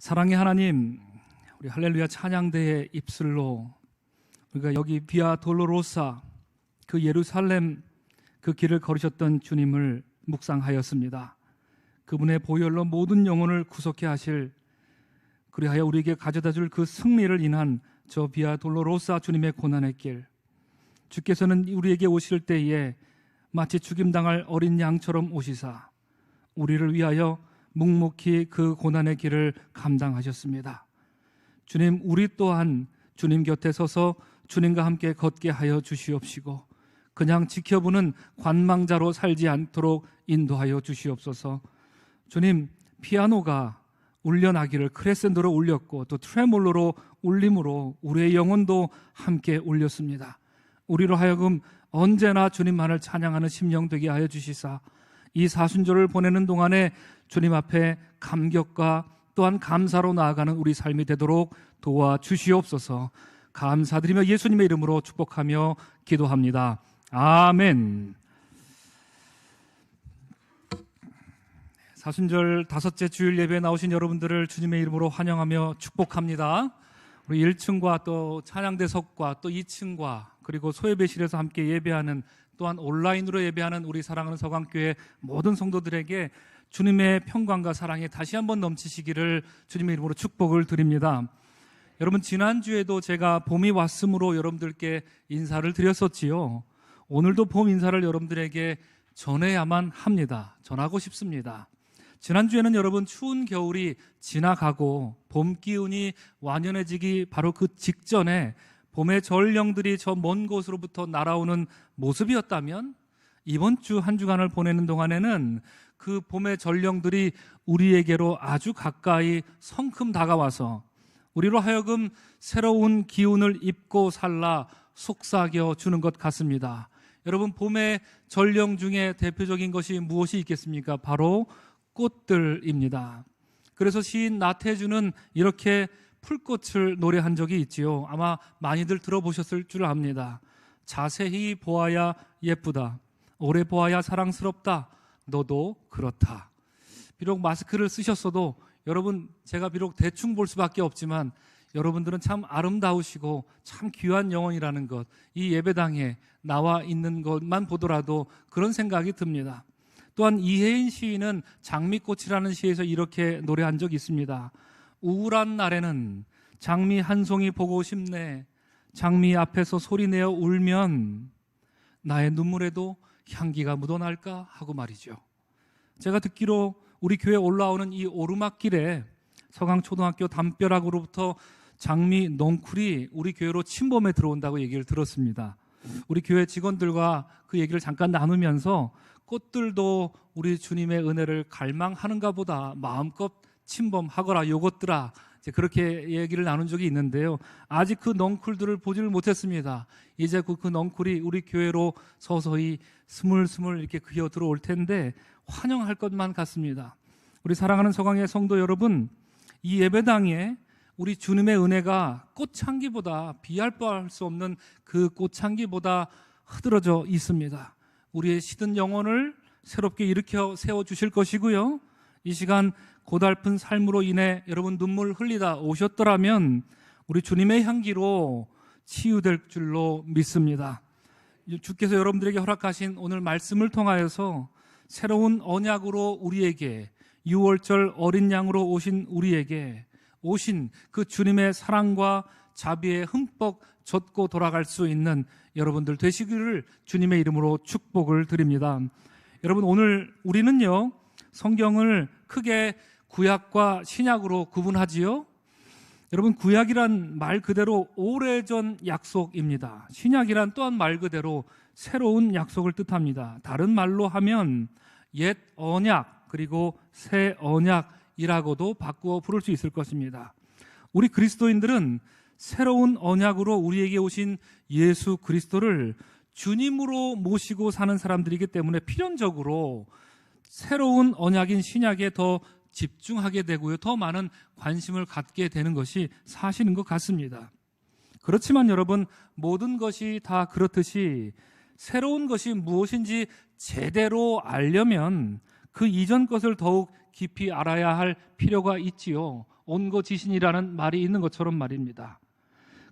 사랑의 하나님, 우리 할렐루야 찬양대의 입술로 우리가 여기 비아 돌로로사 그 예루살렘 그 길을 걸으셨던 주님을 묵상하였습니다. 그분의 보혈로 모든 영혼을 구속해 하실, 그리하여 우리에게 가져다 줄 그 승리를 인한 저 비아 돌로로사 주님의 고난의 길, 주께서는 우리에게 오실 때에 마치 죽임당할 어린 양처럼 오시사 우리를 위하여 묵묵히 그 고난의 길을 감당하셨습니다. 주님, 우리 또한 주님 곁에 서서 주님과 함께 걷게 하여 주시옵시고 그냥 지켜보는 관망자로 살지 않도록 인도하여 주시옵소서. 주님, 피아노가 울려나기를 크레센도로 울렸고 또 트레몰로로 울림으로 우리의 영혼도 함께 울렸습니다. 우리로 하여금 언제나 주님만을 찬양하는 심령 되게 하여 주시사 이 사순절을 보내는 동안에 주님 앞에 감격과 또한 감사로 나아가는 우리 삶이 되도록 도와주시옵소서. 감사드리며 예수님의 이름으로 축복하며 기도합니다. 아멘. 사순절 5째 주일 예배에 나오신 여러분들을 주님의 이름으로 환영하며 축복합니다. 우리 1층과 또 찬양대석과 또 2층과 그리고 소예배실에서 함께 예배하는, 또한 온라인으로 예배하는 우리 사랑하는 서강교회 모든 성도들에게 주님의 평강과 사랑이 다시 한번 넘치시기를 주님의 이름으로 축복을 드립니다. 여러분, 지난주에도 제가 봄이 왔으므로 여러분들께 인사를 드렸었지요. 오늘도 봄 인사를 여러분들에게 전해야만 합니다. 전하고 싶습니다. 지난주에는 여러분 추운 겨울이 지나가고 봄 기운이 완연해지기 바로 그 직전에 봄의 전령들이 저 먼 곳으로부터 날아오는 모습이었다면, 이번 주 한 주간을 보내는 동안에는 그 봄의 전령들이 우리에게로 아주 가까이 성큼 다가와서 우리로 하여금 새로운 기운을 입고 살라 속삭여 주는 것 같습니다. 여러분, 봄의 전령 중에 대표적인 것이 무엇이 있겠습니까? 바로 꽃들입니다. 그래서 시인 나태주는 이렇게 풀꽃을 노래한 적이 있지요. 아마 많이들 들어보셨을 줄 압니다. 자세히 보아야 예쁘다, 오래 보아야 사랑스럽다, 너도 그렇다. 비록 마스크를 쓰셨어도 여러분, 제가 비록 대충 볼 수밖에 없지만 여러분들은 참 아름다우시고 참 귀한 영혼이라는 것, 이 예배당에 나와 있는 것만 보더라도 그런 생각이 듭니다. 또한 이혜인 시인은 장미꽃이라는 시에서 이렇게 노래한 적이 있습니다. 우울한 날에는 장미 한 송이 보고 싶네, 장미 앞에서 소리내어 울면 나의 눈물에도 향기가 묻어날까 하고 말이죠. 제가 듣기로 우리 교회 올라오는 이 오르막길에 서강초등학교 담벼락으로부터 장미 넝쿨이 우리 교회로 침범해 들어온다고 얘기를 들었습니다. 우리 교회 직원들과 그 얘기를 잠깐 나누면서 꽃들도 우리 주님의 은혜를 갈망하는가 보다, 마음껏 침범하거라 요것들아, 그렇게 얘기를 나눈 적이 있는데요. 아직 그 넝쿨들을 보지를 못했습니다. 이제 그 넝쿨이 우리 교회로 서서히 스물스물 이렇게 기어 들어올 텐데 환영할 것만 같습니다. 우리 사랑하는 서강의 성도 여러분, 이 예배당에 우리 주님의 은혜가 꽃향기보다, 비할 바할 수 없는 그 꽃향기보다 흐드러져 있습니다. 우리의 시든 영혼을 새롭게 일으켜 세워주실 것이고요. 이 시간 고달픈 삶으로 인해 여러분 눈물 흘리다 오셨더라면 우리 주님의 향기로 치유될 줄로 믿습니다. 주께서 여러분들에게 허락하신 오늘 말씀을 통하여서 새로운 언약으로 우리에게, 6월절 어린 양으로 오신 우리에게 오신 그 주님의 사랑과 자비에 흠뻑 젖고 돌아갈 수 있는 여러분들 되시기를 주님의 이름으로 축복을 드립니다. 여러분, 오늘 우리는요, 성경을 크게 구약과 신약으로 구분하지요. 여러분, 구약이란 말 그대로 오래전 약속입니다. 신약이란 또한 말 그대로 새로운 약속을 뜻합니다. 다른 말로 하면 옛 언약 그리고 새 언약이라고도 바꾸어 부를 수 있을 것입니다. 우리 그리스도인들은 새로운 언약으로 우리에게 오신 예수 그리스도를 주님으로 모시고 사는 사람들이기 때문에 필연적으로 새로운 언약인 신약에 더 집중하게 되고요, 더 많은 관심을 갖게 되는 것이 사실인 것 같습니다. 그렇지만 여러분, 모든 것이 다 그렇듯이 새로운 것이 무엇인지 제대로 알려면 그 이전 것을 더욱 깊이 알아야 할 필요가 있지요. 온거지신이라는 말이 있는 것처럼 말입니다.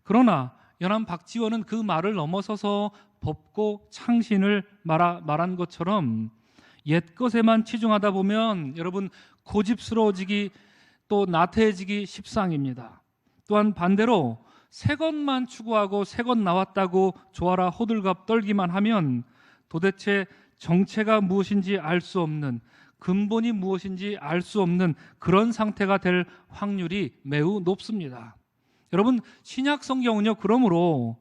그러나 연암 박지원은 그 말을 넘어서서 법고 창신을 말한 것처럼 옛것에만 치중하다 보면 여러분 고집스러워지기 또 나태해지기 십상입니다. 또한 반대로 새 것만 추구하고 새 것 나왔다고 좋아라 호들갑 떨기만 하면 도대체 정체가 무엇인지 알 수 없는, 근본이 무엇인지 알 수 없는 그런 상태가 될 확률이 매우 높습니다. 여러분, 신약 성경은요, 그러므로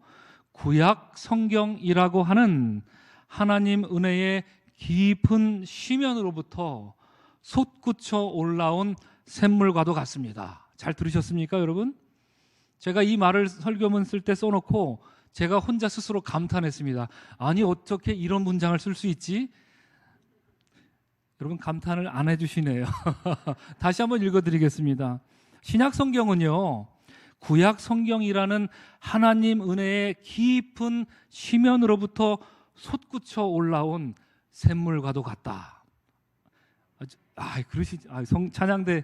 구약 성경이라고 하는 하나님 은혜의 깊은 쉬면으로부터 솟구쳐 올라온 샘물과도 같습니다. 잘 들으셨습니까, 여러분? 제가 이 말을 설교문 쓸 때 써놓고 제가 혼자 스스로 감탄했습니다. 아니, 어떻게 이런 문장을 쓸 수 있지? 여러분, 감탄을 안 해주시네요. 다시 한번 읽어드리겠습니다. 신약 성경은요, 구약 성경이라는 하나님 은혜의 깊은 쉬면으로부터 솟구쳐 올라온 샘물과도 같다. 찬양대.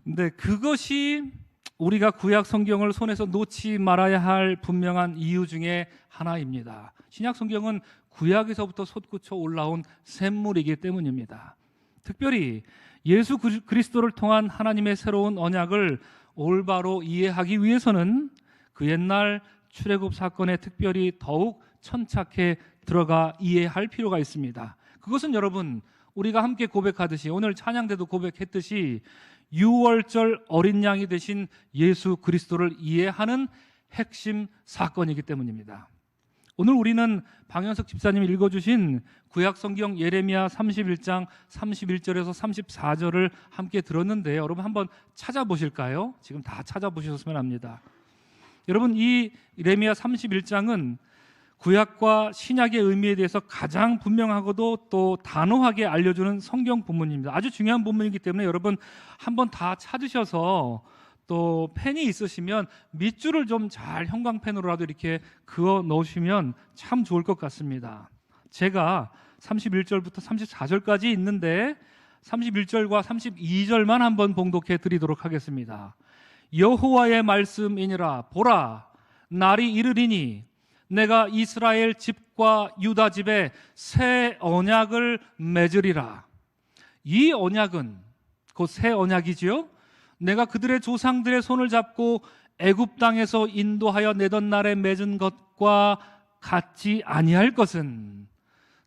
근데 그것이 우리가 구약 성경을 손에서 놓지 말아야 할 분명한 이유 중에 하나입니다. 신약 성경은 구약에서부터 솟구쳐 올라온 샘물이기 때문입니다. 특별히 예수 그리스도를 통한 하나님의 새로운 언약을 올바로 이해하기 위해서는 그 옛날 출애굽 사건에 특별히 더욱 천착해 들어가 이해할 필요가 있습니다. 그것은 여러분, 우리가 함께 고백하듯이, 오늘 찬양 때도 고백했듯이 유월절 어린 양이 되신 예수 그리스도를 이해하는 핵심 사건이기 때문입니다. 오늘 우리는 방현석 집사님이 읽어주신 구약성경 예레미야 31장 31절에서 34절을 함께 들었는데 여러분 한번 찾아보실까요? 지금 다 찾아보셨으면 합니다. 여러분, 이 예레미야 31장은 구약과 신약의 의미에 대해서 가장 분명하고도 또 단호하게 알려주는 성경 본문입니다. 아주 중요한 본문이기 때문에 여러분 한번 다 찾으셔서 또 펜이 있으시면 밑줄을 좀 잘 형광펜으로라도 이렇게 그어 놓으시면 참 좋을 것 같습니다. 제가 31절부터 34절까지 있는데 31절과 32절만 한번 봉독해 드리도록 하겠습니다. 여호와의 말씀이니라. 보라, 날이 이르리니 내가 이스라엘 집과 유다 집에 새 언약을 맺으리라. 이 언약은 곧 새 언약이지요. 내가 그들의 조상들의 손을 잡고 애굽 땅에서 인도하여 내던 날에 맺은 것과 같지 아니할 것은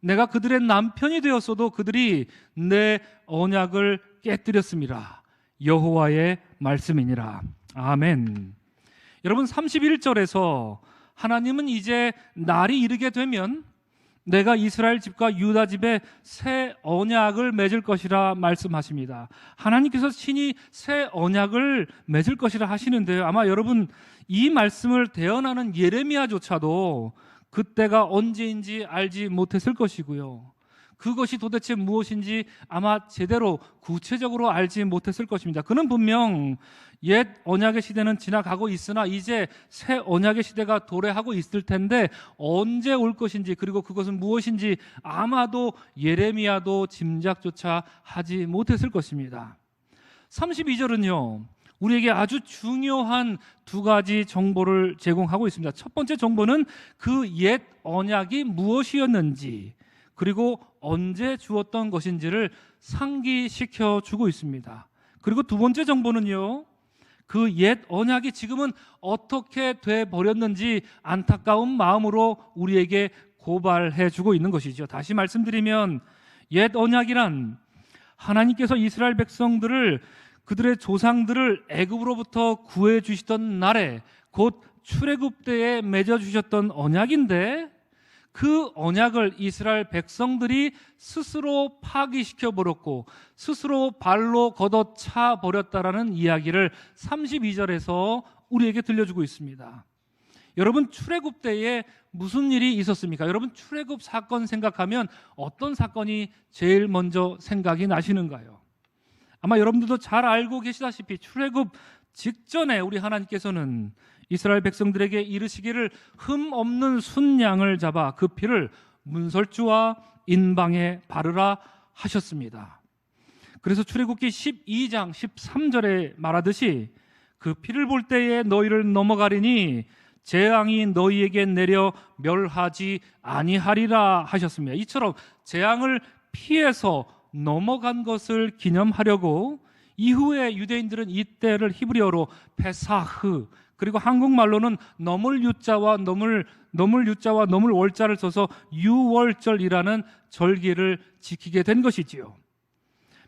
내가 그들의 남편이 되었어도 그들이 내 언약을 깨뜨렸음이라. 여호와의 말씀이니라. 아멘. 여러분, 31절에서 하나님은 이제 날이 이르게 되면 내가 이스라엘 집과 유다 집에 새 언약을 맺을 것이라 말씀하십니다. 하나님께서 친히 새 언약을 맺을 것이라 하시는데요, 아마 여러분 이 말씀을 대언하는 예레미야조차도 그때가 언제인지 알지 못했을 것이고요, 그것이 도대체 무엇인지 아마 제대로 구체적으로 알지 못했을 것입니다. 그는 분명 옛 언약의 시대는 지나가고 있으나 이제 새 언약의 시대가 도래하고 있을 텐데 언제 올 것인지, 그리고 그것은 무엇인지 아마도 예레미야도 짐작조차 하지 못했을 것입니다. 32절은요, 우리에게 아주 중요한 두 가지 정보를 제공하고 있습니다. 첫 번째 정보는 그 옛 언약이 무엇이었는지, 그리고 언제 주었던 것인지를 상기시켜 주고 있습니다. 그리고 두 번째 정보는요, 그 옛 언약이 지금은 어떻게 돼 버렸는지 안타까운 마음으로 우리에게 고발해 주고 있는 것이죠. 다시 말씀드리면 옛 언약이란 하나님께서 이스라엘 백성들을, 그들의 조상들을 애굽으로부터 구해 주시던 날에 곧 출애굽 때에 맺어 주셨던 언약인데, 그 언약을 이스라엘 백성들이 스스로 파기시켜 버렸고 스스로 발로 걷어차 버렸다라는 이야기를 32절에서 우리에게 들려주고 있습니다. 여러분, 출애굽 때에 무슨 일이 있었습니까? 여러분, 출애굽 사건 생각하면 어떤 사건이 제일 먼저 생각이 나시는가요? 아마 여러분들도 잘 알고 계시다시피 출애굽 직전에 우리 하나님께서는 이스라엘 백성들에게 이르시기를 흠 없는 순양을 잡아 그 피를 문설주와 인방에 바르라 하셨습니다. 그래서 출애굽기 12장 13절에 말하듯이 그 피를 볼 때에 너희를 넘어가리니 재앙이 너희에게 내려 멸하지 아니하리라 하셨습니다. 이처럼 재앙을 피해서 넘어간 것을 기념하려고 이후에 유대인들은 이때를 히브리어로 페사흐, 그리고 한국말로는 넘을 유자와 넘을 월자를 써서 유월절이라는 절기를 지키게 된 것이지요.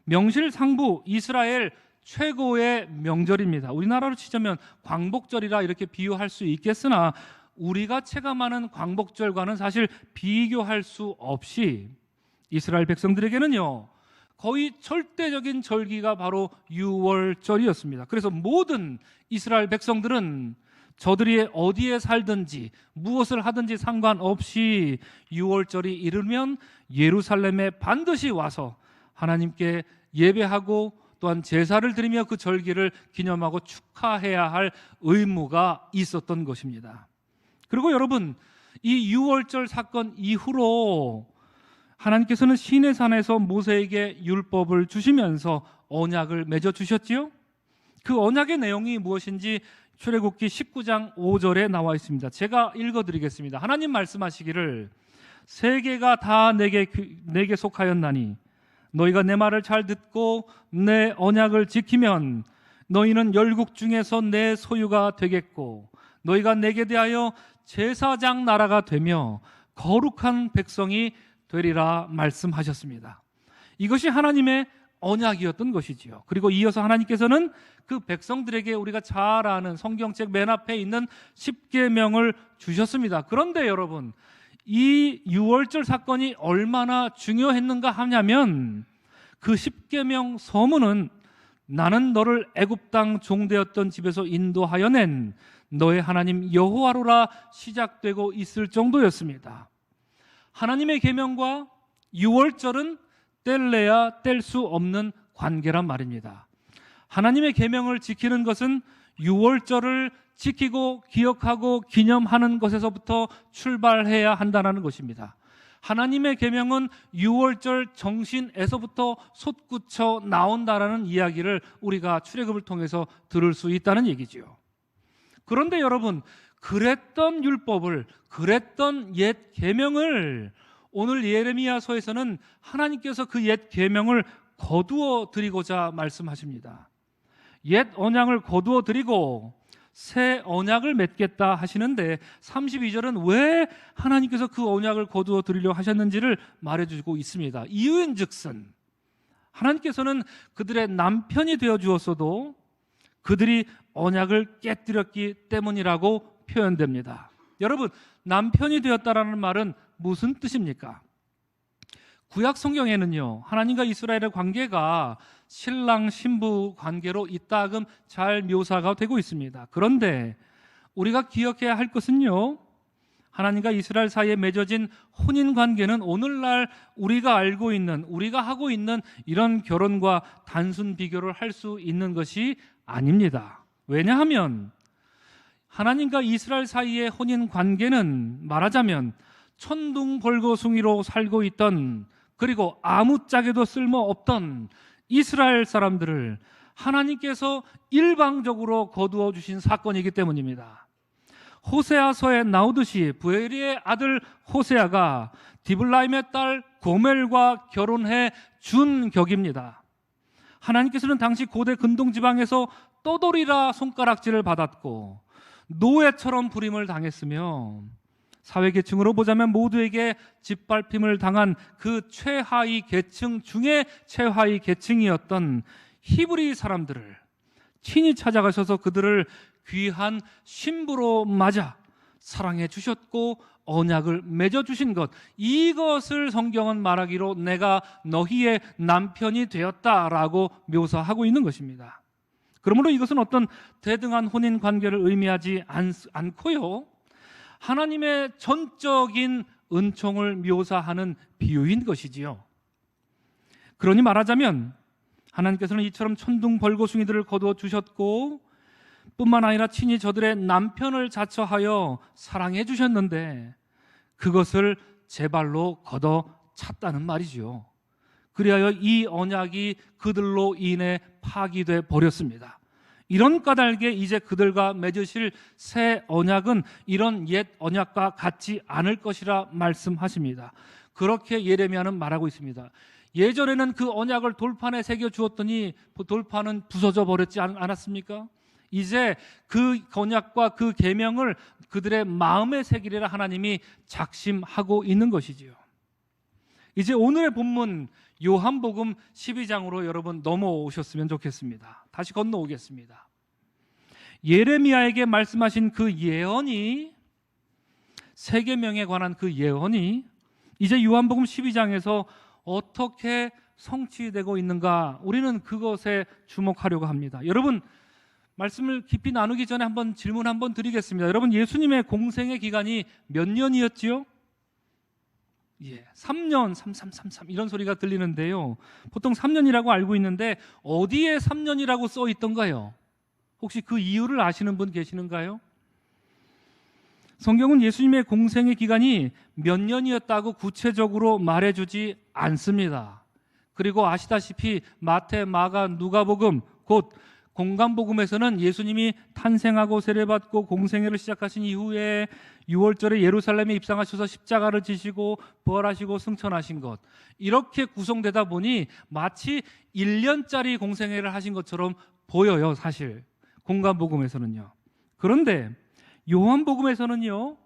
명실상부 이스라엘 최고의 명절입니다. 우리나라로 치자면 광복절이라 이렇게 비유할 수 있겠으나 우리가 체감하는 광복절과는 사실 비교할 수 없이 이스라엘 백성들에게는요, 거의 절대적인 절기가 바로 유월절이었습니다. 그래서 모든 이스라엘 백성들은 저들이 어디에 살든지 무엇을 하든지 상관없이 유월절이 이르면 예루살렘에 반드시 와서 하나님께 예배하고 또한 제사를 드리며 그 절기를 기념하고 축하해야 할 의무가 있었던 것입니다. 그리고 여러분, 이 유월절 사건 이후로 하나님께서는 시내산에서 모세에게 율법을 주시면서 언약을 맺어 주셨지요. 그 언약의 내용이 무엇인지 출애굽기 19장 5절에 나와 있습니다. 제가 읽어드리겠습니다. 하나님 말씀하시기를 세계가 다 내게 속하였나니 너희가 내 말을 잘 듣고 내 언약을 지키면 너희는 열국 중에서 내 소유가 되겠고 너희가 내게 대하여 제사장 나라가 되며 거룩한 백성이 되리라 말씀하셨습니다. 이것이 하나님의 언약이었던 것이지요. 그리고 이어서 하나님께서는 그 백성들에게 우리가 잘 아는 성경책 맨 앞에 있는 십계명을 주셨습니다. 그런데 여러분, 이 유월절 사건이 얼마나 중요했는가 하냐면 그 십계명 서문은 나는 너를 애굽 땅 종되었던 집에서 인도하여 낸 너의 하나님 여호와로라 시작되고 있을 정도였습니다. 하나님의 계명과 유월절은 뗄래야 뗄 수 없는 관계란 말입니다. 하나님의 계명을 지키는 것은 유월절을 지키고 기억하고 기념하는 것에서부터 출발해야 한다는 것입니다. 하나님의 계명은 유월절 정신에서부터 솟구쳐 나온다라는 이야기를 우리가 출애굽을 통해서 들을 수 있다는 얘기지요. 그런데 여러분, 그랬던 율법을, 그랬던 옛 계명을 오늘 예레미야서에서는 하나님께서 그 옛 계명을 거두어 드리고자 말씀하십니다. 옛 언약을 거두어 드리고 새 언약을 맺겠다 하시는데 32절은 왜 하나님께서 그 언약을 거두어 드리려 하셨는지를 말해주고 있습니다. 이유인즉슨 하나님께서는 그들의 남편이 되어 주었어도 그들이 언약을 깨뜨렸기 때문이라고 표현됩니다. 여러분, 남편이 되었다라는 말은 무슨 뜻입니까? 구약 성경에는요, 하나님과 이스라엘의 관계가 신랑 신부 관계로 이따금 잘 묘사가 되고 있습니다. 그런데 우리가 기억해야 할 것은요, 하나님과 이스라엘 사이에 맺어진 혼인 관계는 오늘날 우리가 알고 있는, 우리가 하고 있는 이런 결혼과 단순 비교를 할 수 있는 것이 아닙니다. 왜냐하면 하나님과 이스라엘 사이의 혼인 관계는 말하자면 천둥벌거숭이로 살고 있던, 그리고 아무짝에도 쓸모없던 이스라엘 사람들을 하나님께서 일방적으로 거두어 주신 사건이기 때문입니다. 호세아서에 나오듯이 부엘리의 아들 호세아가 디블라임의 딸 고멜과 결혼해 준 격입니다. 하나님께서는 당시 고대 근동지방에서 떠돌이라 손가락질을 받았고 노예처럼 부림을 당했으며 사회계층으로 보자면 모두에게 짓밟힘을 당한 그 최하위 계층 중에 최하위 계층이었던 히브리 사람들을 친히 찾아가셔서 그들을 귀한 신부로 맞아 사랑해 주셨고 언약을 맺어 주신 것, 이것을 성경은 말하기로 내가 너희의 남편이 되었다라고 묘사하고 있는 것입니다. 그러므로 이것은 어떤 대등한 혼인 관계를 의미하지 않고요, 하나님의 전적인 은총을 묘사하는 비유인 것이지요. 그러니 말하자면 하나님께서는 이처럼 천둥벌거숭이들을 거두어 주셨고 뿐만 아니라 친히 저들의 남편을 자처하여 사랑해 주셨는데 그것을 제 발로 걷어 찼다는 말이지요. 그리하여 이 언약이 그들로 인해 파기돼 버렸습니다. 이런 까닭에 이제 그들과 맺으실 새 언약은 이런 옛 언약과 같지 않을 것이라 말씀하십니다. 그렇게 예레미야는 말하고 있습니다. 예전에는 그 언약을 돌판에 새겨 주었더니 돌판은 부서져 버렸지 않았습니까? 이제 그 언약과 그 계명을 그들의 마음에 새기리라 하나님이 작심하고 있는 것이지요. 이제 오늘의 본문 요한복음 12장으로 여러분 넘어오셨으면 좋겠습니다. 다시 건너오겠습니다. 예레미야에게 말씀하신 그 예언이, 세계명에 관한 그 예언이 이제 요한복음 12장에서 어떻게 성취되고 있는가, 우리는 그것에 주목하려고 합니다. 여러분, 말씀을 깊이 나누기 전에 한번 질문 한번 드리겠습니다. 여러분, 예수님의 공생의 기간이 몇 년이었지요? 3년, 3333 이런 소리가 들리는데요. 보통 3년이라고 알고 있는데 어디에 3년이라고 써 있던가요? 혹시 그 이유를 아시는 분 계시는가요? 성경은 예수님의 공생의 기간이 몇 년이었다고 구체적으로 말해주지 않습니다. 그리고 아시다시피 마태, 마가, 누가복음, 곧 공간복음에서는 예수님이 탄생하고 세례받고 공생애를 시작하신 이후에 6월절에 예루살렘에 입성하셔서 십자가를 지시고 부활하시고 승천하신 것, 이렇게 구성되다 보니 마치 1년짜리 공생애를 하신 것처럼 보여요. 사실 공간복음에서는요. 그런데 요한복음에서는요,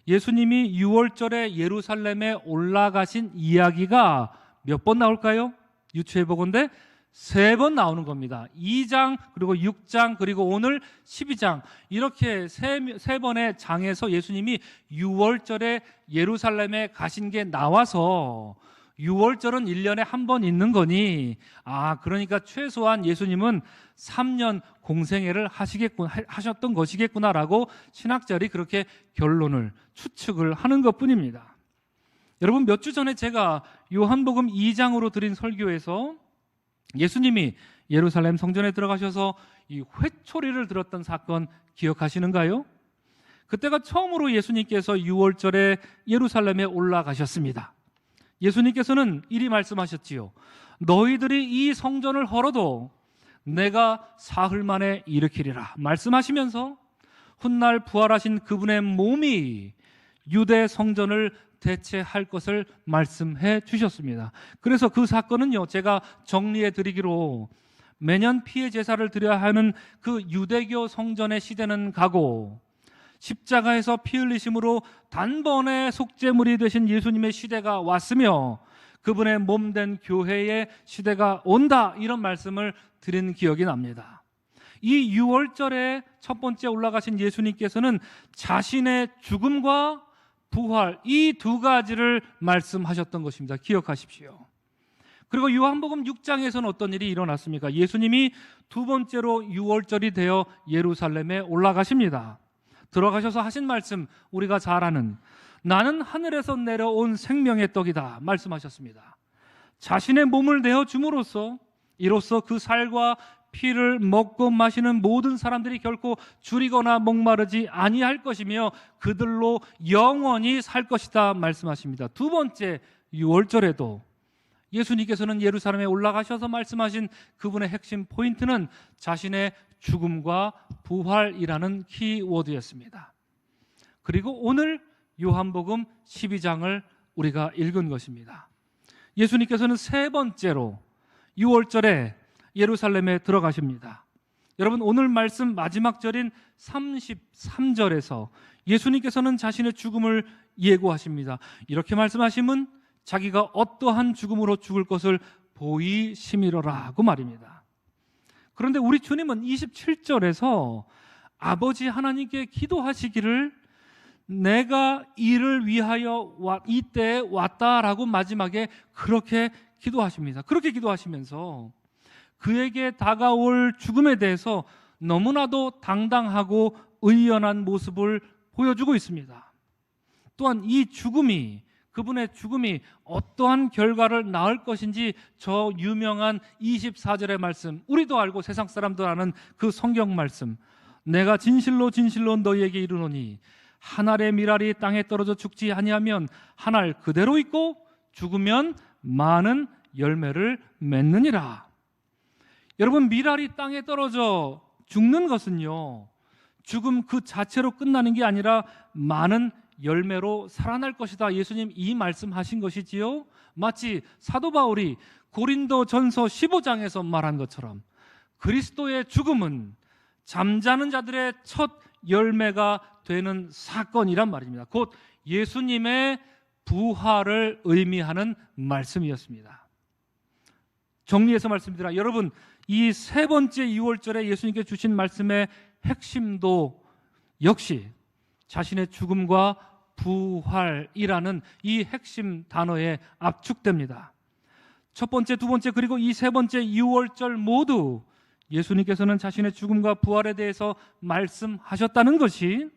예수님이 6월절에 예루살렘에 올라가신 이야기가 몇 번 나올까요? 유추해보건대 3번 나오는 겁니다. 2장, 그리고 6장, 그리고 오늘 12장, 이렇게 세 번의 장에서 예수님이 6월절에 예루살렘에 가신 게 나와서 6월절은 1년에 한 번 있는 거니, 그러니까 최소한 예수님은 3년 공생애를 하셨던 것이겠구나라고 신학자들이 그렇게 결론을, 추측을 하는 것뿐입니다. 여러분, 몇 주 전에 제가 요한복음 2장으로 드린 설교에서 예수님이 예루살렘 성전에 들어가셔서 이 회초리를 들었던 사건 기억하시는가요? 그때가 처음으로 예수님께서 6월절에 예루살렘에 올라가셨습니다. 예수님께서는 이리 말씀하셨지요. 너희들이 이 성전을 헐어도 내가 사흘 만에 일으키리라 말씀하시면서 훗날 부활하신 그분의 몸이 유대 성전을 대체할 것을 말씀해 주셨습니다. 그래서 그 사건은요, 제가 정리해 드리기로 매년 피해 제사를 드려야 하는 그 유대교 성전의 시대는 가고 십자가에서 피 흘리심으로 단번에 속죄물이 되신 예수님의 시대가 왔으며 그분의 몸된 교회의 시대가 온다, 이런 말씀을 드린 기억이 납니다. 이 6월절에 첫 번째 올라가신 예수님께서는 자신의 죽음과 부활, 이 두 가지를 말씀하셨던 것입니다. 기억하십시오. 그리고 요한복음 6장에서는 어떤 일이 일어났습니까? 예수님이 두 번째로 6월절이 되어 예루살렘에 올라가십니다. 들어가셔서 하신 말씀, 우리가 잘 아는 나는 하늘에서 내려온 생명의 떡이다 말씀하셨습니다. 자신의 몸을 내어 줌으로써 이로써 그 살과 피를 먹고 마시는 모든 사람들이 결코 줄이거나 목마르지 아니할 것이며 그들로 영원히 살 것이다 말씀하십니다. 두 번째 6월절에도 예수님께서는 예루살렘에 올라가셔서 말씀하신 그분의 핵심 포인트는 자신의 죽음과 부활이라는 키워드였습니다. 그리고 오늘 요한복음 12장을 우리가 읽은 것입니다. 예수님께서는 세 번째로 6월절에 예루살렘에 들어가십니다. 여러분, 오늘 말씀 마지막 절인 33절에서 예수님께서는 자신의 죽음을 예고하십니다. 이렇게 말씀하시면 자기가 어떠한 죽음으로 죽을 것을 보이심이로라고 말입니다. 그런데 우리 주님은 27절에서 아버지 하나님께 기도하시기를 내가 이를 위하여 이때에 왔다라고 마지막에 그렇게 기도하십니다. 그렇게 기도하시면서 그에게 다가올 죽음에 대해서 너무나도 당당하고 의연한 모습을 보여주고 있습니다. 또한 이 죽음이, 그분의 죽음이 어떠한 결과를 낳을 것인지 저 유명한 24절의 말씀, 우리도 알고 세상 사람도 아는 그 성경 말씀, 내가 진실로 진실로 너희에게 이르노니 한 알의 밀알이 땅에 떨어져 죽지 아니하면 한 알 그대로 있고 죽으면 많은 열매를 맺느니라. 여러분, 밀알이 땅에 떨어져 죽는 것은요, 죽음 그 자체로 끝나는 게 아니라 많은 열매로 살아날 것이다. 예수님 이 말씀하신 것이지요. 마치 사도 바울이 고린도전서 15장에서 말한 것처럼 그리스도의 죽음은 잠자는 자들의 첫 열매가 되는 사건이란 말입니다. 곧 예수님의 부활을 의미하는 말씀이었습니다. 정리해서 말씀드리라. 여러분, 이 세 번째 6월절에 예수님께 주신 말씀의 핵심도 역시 자신의 죽음과 부활이라는 이 핵심 단어에 압축됩니다. 첫 번째, 두 번째, 그리고 이 세 번째 6월절 모두 예수님께서는 자신의 죽음과 부활에 대해서 말씀하셨다는 것이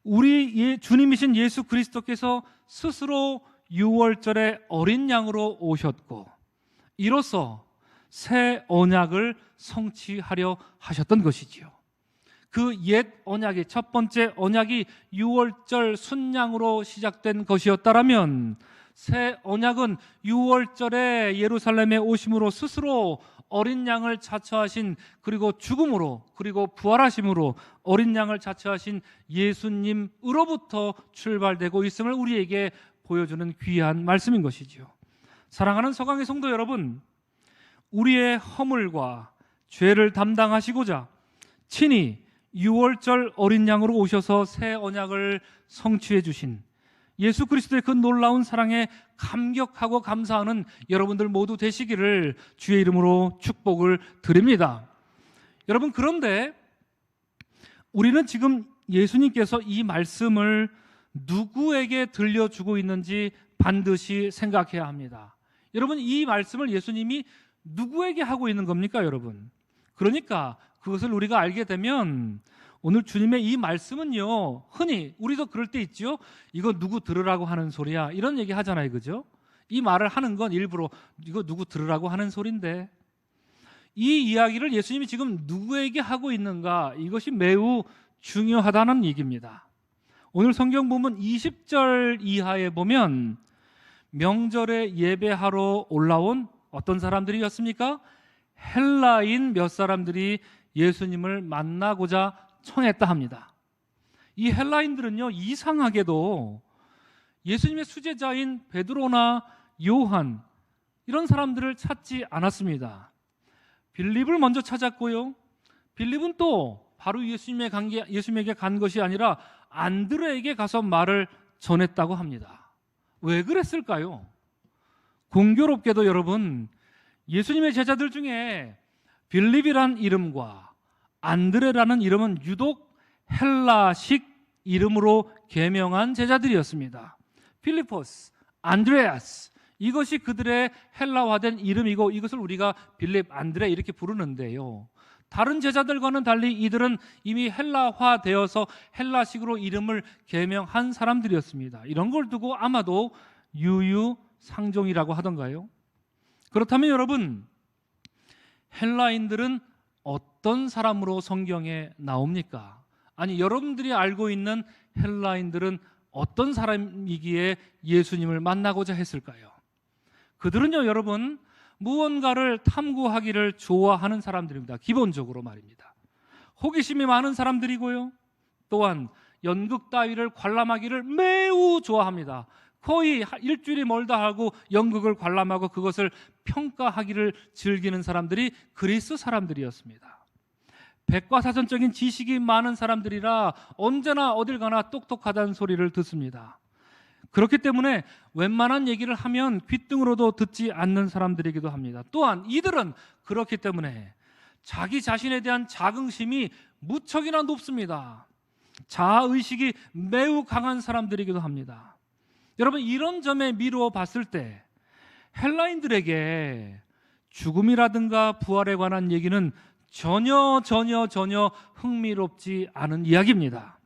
우리 주님이신 예수 그리스도께서 스스로 6월절에 어린 양으로 오셨고 이로써 새 언약을 성취하려 하셨던 것이지요. 그 옛 언약의 첫 번째 언약이 6월절 순양으로 시작된 것이었다라면 새 언약은 6월절에 예루살렘에 오심으로 스스로 어린 양을 자처하신, 그리고 죽음으로 그리고 부활하심으로 어린 양을 자처하신 예수님으로부터 출발되고 있음을 우리에게 보여주는 귀한 말씀인 것이지요. 사랑하는 서강의 성도 여러분, 우리의 허물과 죄를 담당하시고자 친히 6월절 어린 양으로 오셔서 새 언약을 성취해 주신 예수 그리스도의 그 놀라운 사랑에 감격하고 감사하는 여러분들 모두 되시기를 주의 이름으로 축복을 드립니다. 여러분, 그런데 우리는 지금 예수님께서 이 말씀을 누구에게 들려주고 있는지 반드시 생각해야 합니다. 여러분, 이 말씀을 예수님이 누구에게 하고 있는 겁니까, 여러분? 그러니까 그것을 우리가 알게 되면 오늘 주님의 이 말씀은요, 흔히 우리도 그럴 때 있죠. 이거 누구 들으라고 하는 소리야, 이런 얘기 하잖아요, 그죠? 이 말을 하는 건 일부러 이거 누구 들으라고 하는 소리인데, 이 이야기를 예수님이 지금 누구에게 하고 있는가, 이것이 매우 중요하다는 얘기입니다. 오늘 성경 본문 20절 이하에 보면 명절에 예배하러 올라온 어떤 사람들이었습니까? 헬라인 몇 사람들이 예수님을 만나고자 청했다 합니다. 이 헬라인들은요, 이상하게도 예수님의 수제자인 베드로나 요한, 이런 사람들을 찾지 않았습니다. 빌립을 먼저 찾았고요, 빌립은 또 바로 예수님에게 간 것이 아니라 안드레에게 가서 말을 전했다고 합니다. 왜 그랬을까요? 공교롭게도 여러분, 예수님의 제자들 중에 빌립이란 이름과 안드레라는 이름은 유독 헬라식 이름으로 개명한 제자들이었습니다. 필리포스, 안드레아스, 이것이 그들의 헬라화된 이름이고 이것을 우리가 빌립, 안드레 이렇게 부르는데요, 다른 제자들과는 달리 이들은 이미 헬라화되어서 헬라식으로 이름을 개명한 사람들이었습니다. 이런 걸 두고 아마도 유유상종이라고 하던가요? 그렇다면 여러분, 헬라인들은 어떤 사람으로 성경에 나옵니까? 아니, 여러분들이 알고 있는 헬라인들은 어떤 사람이기에 예수님을 만나고자 했을까요? 그들은요, 여러분, 무언가를 탐구하기를 좋아하는 사람들입니다. 기본적으로 말입니다. 호기심이 많은 사람들이고요, 또한 연극 따위를 관람하기를 매우 좋아합니다. 거의 일주일이 멀다 하고 연극을 관람하고 그것을 평가하기를 즐기는 사람들이 그리스 사람들이었습니다. 백과사전적인 지식이 많은 사람들이라 언제나 어딜 가나 똑똑하다는 소리를 듣습니다. 그렇기 때문에 웬만한 얘기를 하면 귓등으로도 듣지 않는 사람들이기도 합니다. 또한 이들은 그렇기 때문에 자기 자신에 대한 자긍심이 무척이나 높습니다. 자아의식이 매우 강한 사람들이기도 합니다. 여러분, 이런 점에 미루어 봤을 때 헬라인들에게 죽음이라든가 부활에 관한 얘기는 전혀 흥미롭지 않은 이야기입니다.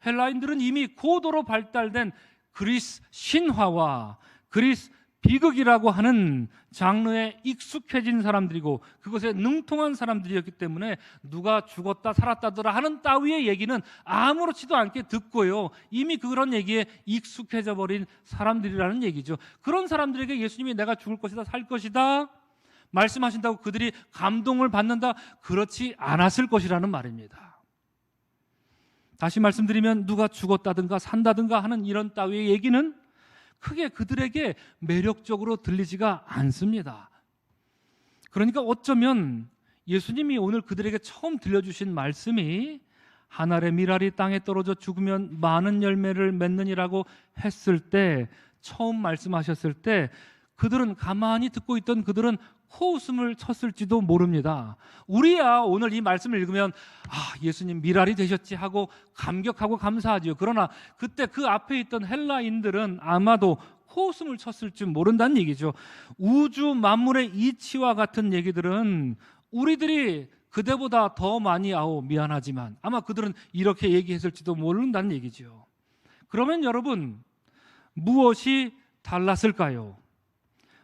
헬라인들은 이미 고도로 발달된 그리스 신화와 그리스 비극이라고 하는 장르에 익숙해진 사람들이고 그것에 능통한 사람들이었기 때문에 누가 죽었다 살았다더라 하는 따위의 얘기는 아무렇지도 않게 듣고요, 이미 그런 얘기에 익숙해져 버린 사람들이라는 얘기죠. 그런 사람들에게 예수님이 내가 죽을 것이다 살 것이다 말씀하신다고 그들이 감동을 받는다? 그렇지 않았을 것이라는 말입니다. 다시 말씀드리면 누가 죽었다든가 산다든가 하는 이런 따위의 얘기는 크게 그들에게 매력적으로 들리지가 않습니다. 그러니까 어쩌면 예수님이 오늘 그들에게 처음 들려주신 말씀이 한 알의 밀알이 땅에 떨어져 죽으면 많은 열매를 맺느니라고 했을 때, 처음 말씀하셨을 때 그들은, 가만히 듣고 있던 그들은 코웃음을 쳤을지도 모릅니다. 우리야 오늘 이 말씀을 읽으면 예수님 밀알이 되셨지 하고 감격하고 감사하지요. 그러나 그때 그 앞에 있던 헬라인들은 아마도 코웃음을 쳤을 줄 모른다는 얘기죠. 우주 만물의 이치와 같은 얘기들은 우리들이 그대보다 더 많이 미안하지만 아마 그들은 이렇게 얘기했을지도 모른다는 얘기죠. 그러면 여러분, 무엇이 달랐을까요?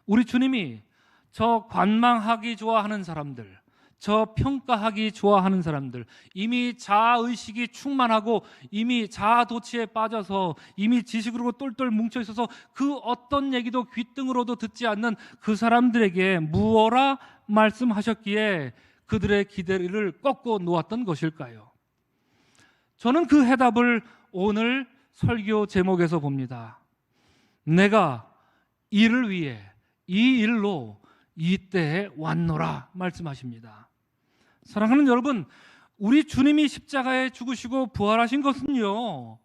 우리 주님이 저 관망하기 좋아하는 사람들, 저 평가하기 좋아하는 사람들, 이미 자아의식이 충만하고 이미 자아도취에 빠져서 이미 지식으로 똘똘 뭉쳐있어서 그 어떤 얘기도 귓등으로도 듣지 않는 그 사람들에게 무엇라 말씀하셨기에 그들의 기대를 꺾고 놓았던 것일까요? 저는 그 해답을 오늘 설교 제목에서 봅니다. 내가 이를 위해, 이 일로 이때에 왔노라 말씀하십니다. 사랑하는 여러분, 우리 주님이 십자가에 죽으시고 부활하신 것은요,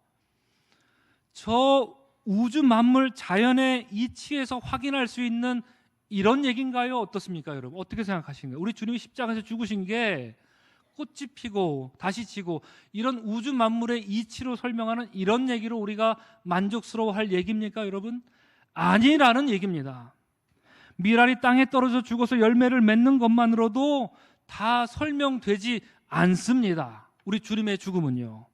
저 우주 만물 자연의 이치에서 확인할 수 있는 이런 얘기인가요? 어떻습니까, 여러분? 어떻게 생각하시는가요? 우리 주님이 십자가에서 죽으신 게 꽃이 피고 다시 지고 이런 우주 만물의 이치로 설명하는 이런 얘기로 우리가 만족스러워할 얘기입니까, 여러분? 아니라는 얘기입니다. 밀알이 땅에 떨어져 죽어서 열매를 맺는 것만으로도 다 설명되지 않습니다. 우리 주님의 죽음은요.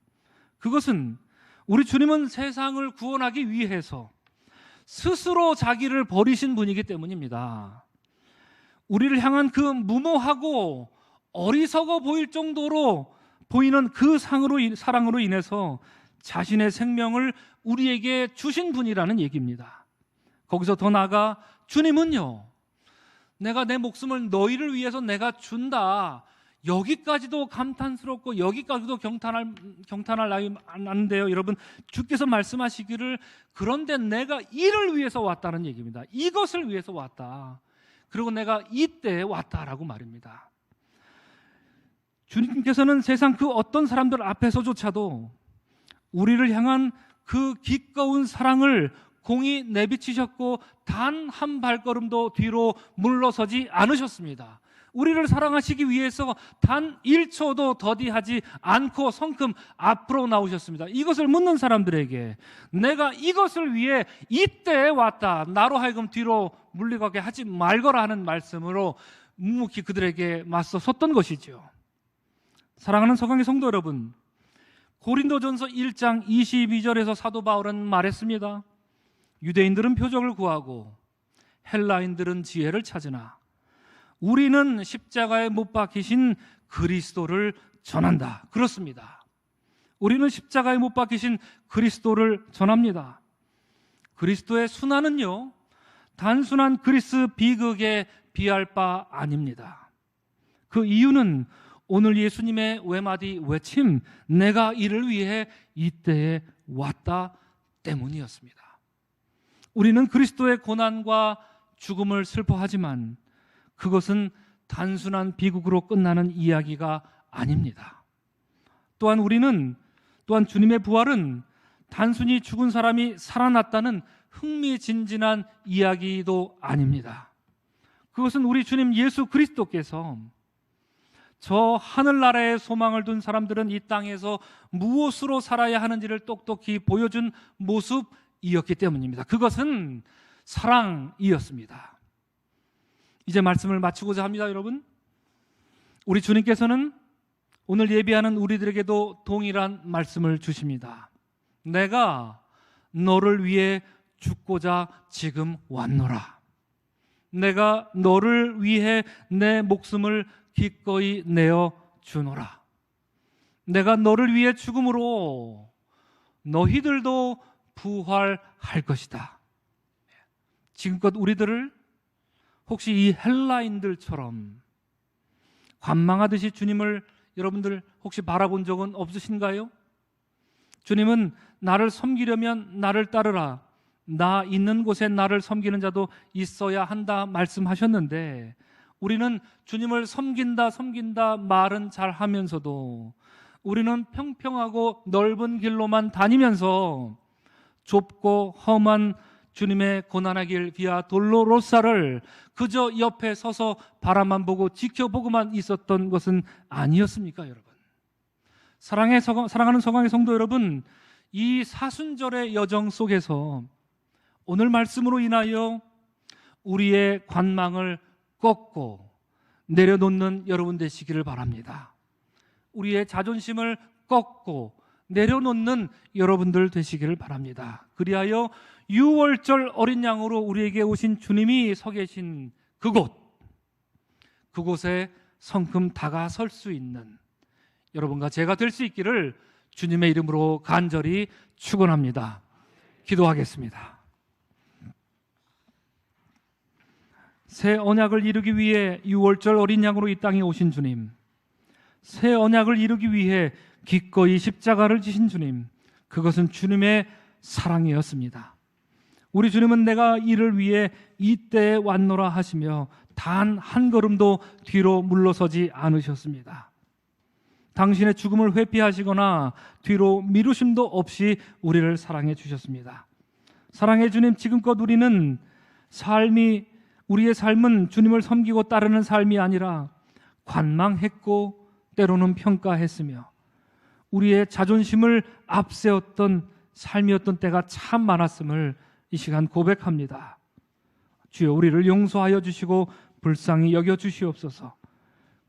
그것은 우리 주님은 세상을 구원하기 위해서 스스로 자기를 버리신 분이기 때문입니다. 우리를 향한 그 무모하고 어리석어 보일 정도로 보이는 그 사랑으로 인해서 자신의 생명을 우리에게 주신 분이라는 얘기입니다. 거기서 더 나아가 주님은요, 내가 내 목숨을 너희를 위해서 내가 준다, 여기까지도 감탄스럽고 여기까지도 경탄할 나위 안 돼요. 여러분, 주께서 말씀하시기를 그런데 내가 이를 위해서 왔다는 얘기입니다. 이것을 위해서 왔다, 그리고 내가 이때에 왔다라고 말입니다. 주님께서는 세상 그 어떤 사람들 앞에서조차도 우리를 향한 그 기꺼운 사랑을 공히 내비치셨고 단 한 발걸음도 뒤로 물러서지 않으셨습니다. 우리를 사랑하시기 위해서 단 1초도 더디하지 않고 성큼 앞으로 나오셨습니다. 이것을 묻는 사람들에게 내가 이것을 위해 이때에 왔다, 나로 하여금 뒤로 물러가게 하지 말거라 하는 말씀으로 묵묵히 그들에게 맞서 섰던 것이죠. 사랑하는 서강의 성도 여러분, 고린도전서 1장 22절에서 사도 바울은 말했습니다. 유대인들은 표적을 구하고 헬라인들은 지혜를 찾으나 우리는 십자가에 못 박히신 그리스도를 전한다. 그렇습니다. 우리는 십자가에 못 박히신 그리스도를 전합니다. 그리스도의 순환은요, 단순한 그리스 비극에 비할 바 아닙니다. 그 이유는 오늘 예수님의 외마디 외침, 내가 이를 위해 이때에 왔다 때문이었습니다. 우리는 그리스도의 고난과 죽음을 슬퍼하지만 그것은 단순한 비극으로 끝나는 이야기가 아닙니다. 또한 주님의 부활은 단순히 죽은 사람이 살아났다는 흥미진진한 이야기도 아닙니다. 그것은 우리 주님 예수 그리스도께서 저 하늘나라에 소망을 둔 사람들은 이 땅에서 무엇으로 살아야 하는지를 똑똑히 보여준 모습이었기 때문입니다. 그것은 사랑이었습니다. 이제 말씀을 마치고자 합니다. 여러분, 우리 주님께서는 오늘 예배하는 우리들에게도 동일한 말씀을 주십니다. 내가 너를 위해 죽고자 지금 왔노라. 내가 너를 위해 내 목숨을 기꺼이 내어 주노라. 내가 너를 위해 죽음으로 너희들도 부활할 것이다. 지금껏 우리들을 혹시 이 헬라인들처럼 관망하듯이 주님을 여러분들 혹시 바라본 적은 없으신가요? 주님은 나를 섬기려면 나를 따르라. 나 있는 곳에 나를 섬기는 자도 있어야 한다 말씀하셨는데, 우리는 주님을 섬긴다 말은 잘 하면서도 우리는 평평하고 넓은 길로만 다니면서 좁고 험한 주님의 고난의 길 비아 돌로로사를 그저 옆에 서서 바라만 보고 지켜보고만 있었던 것은 아니었습니까, 여러분? 사랑하는 서강의 성도 여러분, 이 사순절의 여정 속에서 오늘 말씀으로 인하여 우리의 관망을 꺾고 내려놓는 여러분 되시기를 바랍니다. 우리의 자존심을 꺾고 내려놓는 여러분들 되시기를 바랍니다. 그리하여 유월절 어린 양으로 우리에게 오신 주님이 서 계신 그곳에 성큼 다가설 수 있는 여러분과 제가 될 수 있기를 주님의 이름으로 간절히 축원합니다. 기도하겠습니다. 새 언약을 이루기 위해 유월절 어린 양으로 이 땅에 오신 주님, 새 언약을 이루기 위해 기꺼이 십자가를 지신 주님, 그것은 주님의 사랑이었습니다. 우리 주님은 내가 이를 위해 이때에 왔노라 하시며 단 한 걸음도 뒤로 물러서지 않으셨습니다. 당신의 죽음을 회피하시거나 뒤로 미루심도 없이 우리를 사랑해 주셨습니다. 사랑해 주님, 지금껏 우리의 삶은 주님을 섬기고 따르는 삶이 아니라 관망했고 때로는 평가했으며 우리의 자존심을 앞세웠던 삶이었던 때가 참 많았음을 이 시간 고백합니다. 주여, 우리를 용서하여 주시고 불쌍히 여겨 주시옵소서.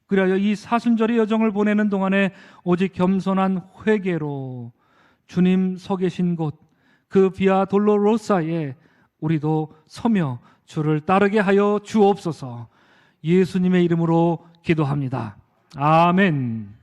그리하여 이 사순절의 여정을 보내는 동안에 오직 겸손한 회개로 주님 서 계신 곳, 그 비아 돌로로사에 우리도 서며 주를 따르게 하여 주옵소서. 예수님의 이름으로 기도합니다. 아멘.